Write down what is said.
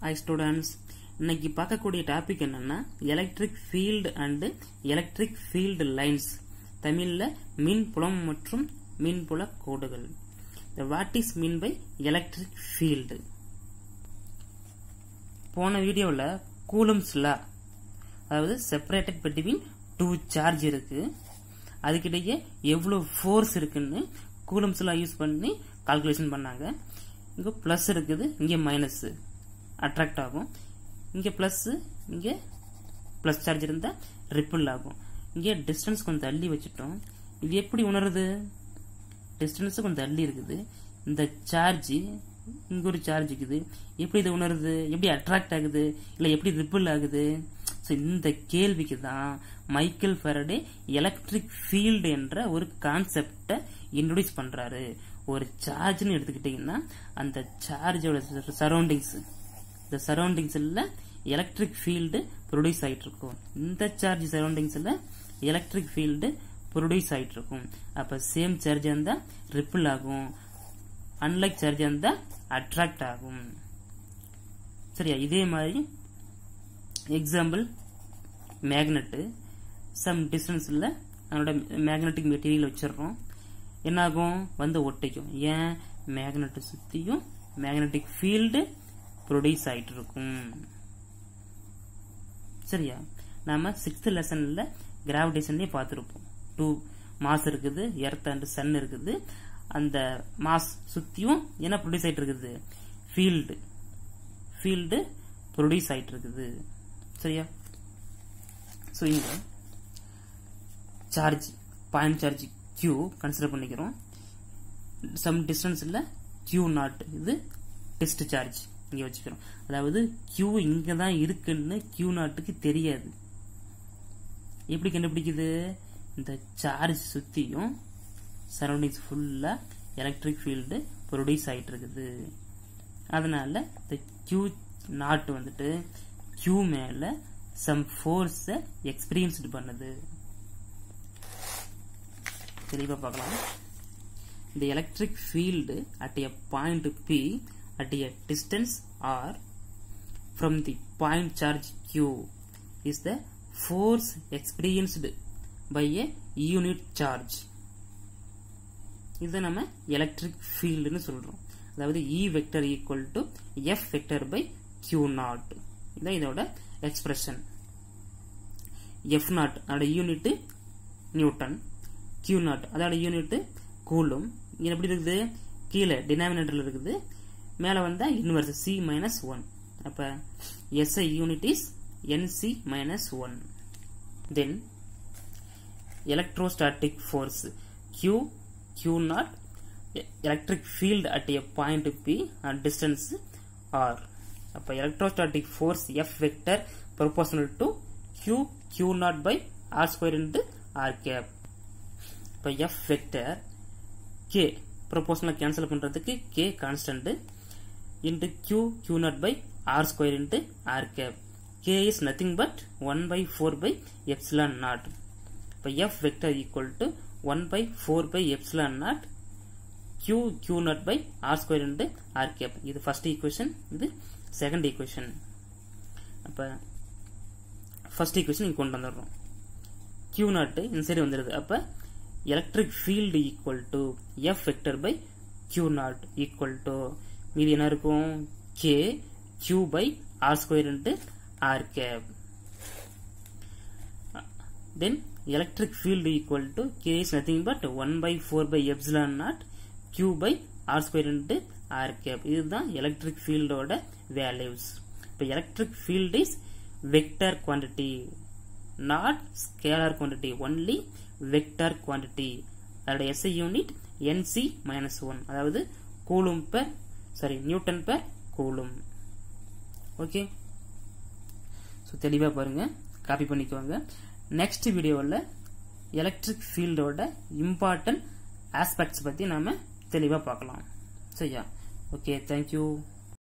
Hi students, இன்னைக்கு பார்க்கக்கூடிய topic என்னன்னா electric field and electric field lines, தமிழ்ல மின்புலம் மற்றும் மின்புல கோடுகள். What is mean by electric field? போன வீடியோவில் கூலம்ஸ் லா, அதாவது செப்பரேட்டட் பிட்வீன் டூ சார்ஜ் இருக்கு, அதுக்கிடையே எவ்வளவு ஃபோர்ஸ் இருக்குன்னு கூலம்ஸ் லா யூஸ் பண்ணி கால்குலேஷன் பண்ணாங்க. இங்க பிளஸ் இருக்குது, இங்க மைனஸ் அட்ராக்ட் ஆகும். இங்க பிளஸ், இங்க பிளஸ் சார்ஜ் இருந்தா ரிப்பிள் ஆகும். இங்க டிஸ்டன்ஸ் கொஞ்சம் தள்ளி வச்சுட்டோம். இது எப்படி உணருது? டிஸ்டன்ஸ் கொஞ்சம் தள்ளி இருக்குது, இந்த சார்ஜ் இங்க ஒரு சார்ஜ் இருக்குது, எப்படி இது உணருது? எப்படி அட்ராக்ட் ஆகுது, இல்ல எப்படி ரிப்பிள் ஆகுது? இந்த கேள்விக்கு தான் மைக்கேல் ஃபாரடே எலக்ட்ரிக் ஃபீல்டு என்ற ஒரு கான்செப்டை இன்ட்ரோடியூஸ் பண்றாரு. ஒரு சார்ஜ்னு எடுத்துக்கிட்டீங்கன்னா அந்த சார்ஜோட சரௌண்டிங்ஸ், இந்த சரௌண்டிங்ஸ்ல எலக்ட்ரிக் ஃபீல்டு ப்ரொடியூஸ் ஆயிட்டு இருக்கும். இந்த சார்ஜ் சரௌண்டிங்ஸ்ல எலக்ட்ரிக் ஃபீல்டு ப்ரொடியூஸ் ஆயிட்டு இருக்கும். அப்ப சேம் சார்ஜ் இருந்தா ரிப்பிள் ஆகும், அன்லைக் சார்ஜ் இருந்தா அட்ராக்ட் ஆகும். சரியா? இதே மாதிரி எக்ஸாம்பிள் மேக்னெட், சம் டிஸ்டன்ஸ்ல அதோட மேக்னெட்டிக் மெட்டீரியல் வச்சிடறோம். என்ன ஆகும்? வந்து ஒட்டிக்கும். ஏன்? மேக்னெட் சுத்தியும் மேக்னெட்டிக் ஃபீல்டு ப்ரொடியூஸ் ஆயிட்டு இருக்கும். சரியா? நாம 6th லெசன்ல கிராவிடேஷன்லயே பார்த்திருப்போம். 2 மாஸ் இருக்குது, எர்த் அண்ட் சன் இருக்குது. அந்த மாஸ் சுத்தியும் என்ன ப்ரொடியூஸ் ஆயிட்டு இருக்குது? ஃபீல்டு ப்ரொடியூஸ் ஆயிட்டு இருக்குது. சரியா? சோ இங்க charge, point charge Q consider பண்ணிக்கிறோம். சம் டிஸ்டன்ஸ்ல Q0, இது டெஸ்ட் சார்ஜ் இங்க வச்சுக்கிறோம். அதாவது Q இங்க தான் இருக்குன்னு Q0க்கு தெரியாது. எப்படி கண்டுபிடிக்குது? இந்த சார்ஜ் சுத்தியும் சரௌண்டிங்ஸ் ஃபுல்லா எலக்ட்ரிக் ஃபீல்டு ப்ரொடியூஸ் ஆயிட்டு இருக்குது. அதனால இந்த Q0 வந்துட்டு Q மேல சம் ஃபோர்ஸ் எக்ஸ்பீரியன்ஸ்டு பண்ணுது. தெளிவா பார்க்கலாம். The electric field at a point P at a distance R from the point charge Q is the force experienced by a unit charge. இது நம்ம எலக்ட்ரிக் ஃபீல்டுன்னு சொல்றோம். அதாவது E vector equal to F vector by Q0. இதான் இதோட expression. F0 அதோட unit Newton, Q0 அதோட unit coulomb. எப்படி இருக்குது? கீழே டினாமினேட்டர்ல இருக்குது, மேல வந்தா இன்வர்ஸ் C-1. அப்ப SI unit is NC-1. Then electrostatic force Q0, electric field at a point P at distance R. அப்ப electrostatic force F vector proportional to Q0 by R square into R cap. இப்ப F vector K proportional cancel பண்றதுக்கு K constant into Q0 by R square into R cap. K is nothing but 1 by 4 by epsilon naught. இப்ப F vector equal to 1 by 4 by epsilon naught Q0 by R square into R cap. இது first equation, இது second equation. அப்ப first equation இங்க கொண்டு வந்துடுறோம். Q0 இந்த side வந்துருது. அப்ப electric field equal to F vector by Q0 equal to மீதி என்ன இருக்கும்? K Q by R square into R cap. Then electric field equal to K is nothing but 1 by 4 by epsilon naught Q by R square into R cap. இதுதான் electric ஃபீல்டோட values. இப்போ electric field is vector quantity, not scalar quantity, only vector quantity. அதோட SI unit NC-1, அதாவது coulomb per Newton per coulomb. Okay, so தெளிவா பாருங்க, copy பண்ணிக்குவாங்க. Next வீடியோவில் electric ஃபீல்டோட important aspects பத்தி நாம தெளிவா பார்க்கலாம். சரியா? Okay, thank you.